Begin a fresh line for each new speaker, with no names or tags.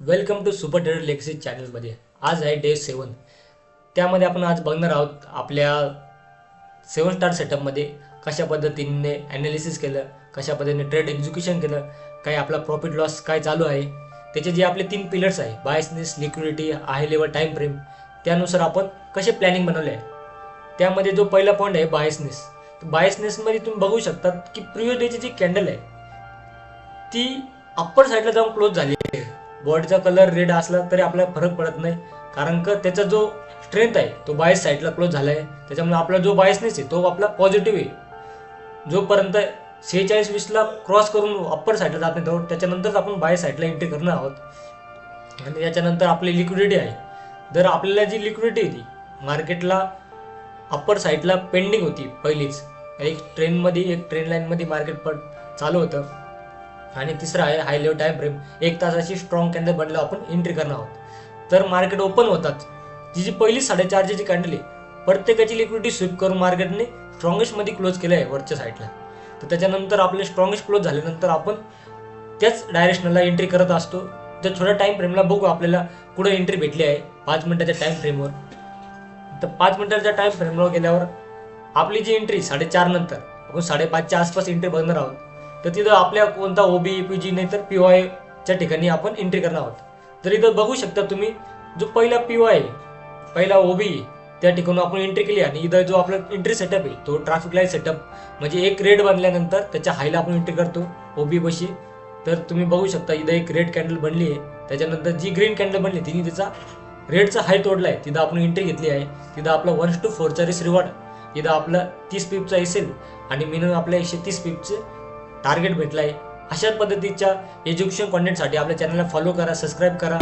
Welcome to super trader Lexi चॅनलमध्ये. आज आहे डे 7. त्यामध्ये आपण आज बघणार आहोत आपल्या 7 स्टार सेटअपमध्ये कशा पद्धतीने ॲनालिसिस केलं, कशा पद्धतीने ट्रेड एक्झिक्युशन केलं, काय आपला प्रॉफिट लॉस काय चालू आहे, त्याचे जे आपले 3 पिलर्स आहे biasness, liquidity, high level time frame, त्यानुसार आपण कसे प्लॅनिंग बनवले आहे. त्यामध्ये जो पहिला पॉईंट आहे बायसनेस. बायसनेसमध्ये तुम्ही बघू शकता की प्रिव्हियस डेची जी कॅन्डल आहे ती अप्पर साईडला जाऊन क्लोज झाली आहे. बॉडीचा कलर रेड असला तरी आपल्याला फरक पडत नाही, कारण का त्याचा जो स्ट्रेंथ आहे तो बायस साईडला क्लोज झाला आहे. त्याच्यामुळे आपला जो बायसनेस आहे तो आपला पॉझिटिव्ह आहे. जोपर्यंत 46-20ला क्रॉस करून अप्पर साईडला जात नाही तर त्याच्यानंतर आपण बायस साईडला एंट्री करणार आहोत. आणि त्याच्यानंतर आपली लिक्विडिटी आहे. जर आपल्याला जी लिक्विडिटी आहे ती मार्केटला अप्पर साईडला पेंडिंग होती, पहिलीच एक ट्रेंड लाईनमध्ये मार्केट पण चालू होतं. आणि तिसरा आहे हाय लेवल टाइम फ्रेम. 1 तासाची स्ट्रॉंग कॅन्डल बनला आपण एंट्री करणार आहोत. तर मार्केट ओपन होतात जी पहिली 4.5ची कॅन्डल आहे प्रत्येकाची लिक्विडिटी स्वीप करून मार्केटने स्ट्रॉंगेस्ट मध्ये क्लोज केलं आहे वरच्या साईडला. तर त्याच्यानंतर आपले स्ट्रॉंगेस्ट क्लोज झाल्यानंतर आपण त्याच डायरेक्शनला एंट्री करत असतो. तर थोड्या टाइम फ्रेमला बघू आपल्याला कुठे एंट्री भेटली आहे 5 मिनिटाच्या टाइम फ्रेमवर. तर 5 मिनिटाच्या टाइम फ्रेमवर गेल्यावर आपली जी एंट्री 4:30 नंतर आपण 5:30च्या आसपास एंट्री बघणार आहोत. तर तिथं आपल्या कोणता ओबी, पीजी नाही तर पीवायच्या ठिकाणी आपण एंट्री करणार आहोत. तर इथं बघू शकता तुम्ही जो पहिला पीवाय पहिला ओबी त्या ठिकाणी आपण एंट्री केली. आणि इथं जो आपला एंट्री सेटअप आहे तो ट्रॅफिक लाईट सेटअप, म्हणजे एक रेड बनल्यानंतर त्याच्या हायला आपण एंट्री करतो ओबी बशी. तर तुम्ही बघू शकता इथं एक रेड कॅन्डल बनली आहे. त्याच्यानंतर जी ग्रीन कॅन्डल बनली तिने त्याचा रेडचा हाय तोडला आहे. तिथं आपण एंट्री घेतली आहे. तिथं आपला 1:4चा रिस्क रिवॉर्ड, इथं आपला 30 पिपचा असेल आणि मिनिमम आपल्या 130 पिपचे टार्गेट भेटला आहे. अशाच पद्धतीच्या एज्युकेशन कॉन्टेंटसाठी आपल्या चॅनलला फॉलो करा, सबस्क्राईब करा.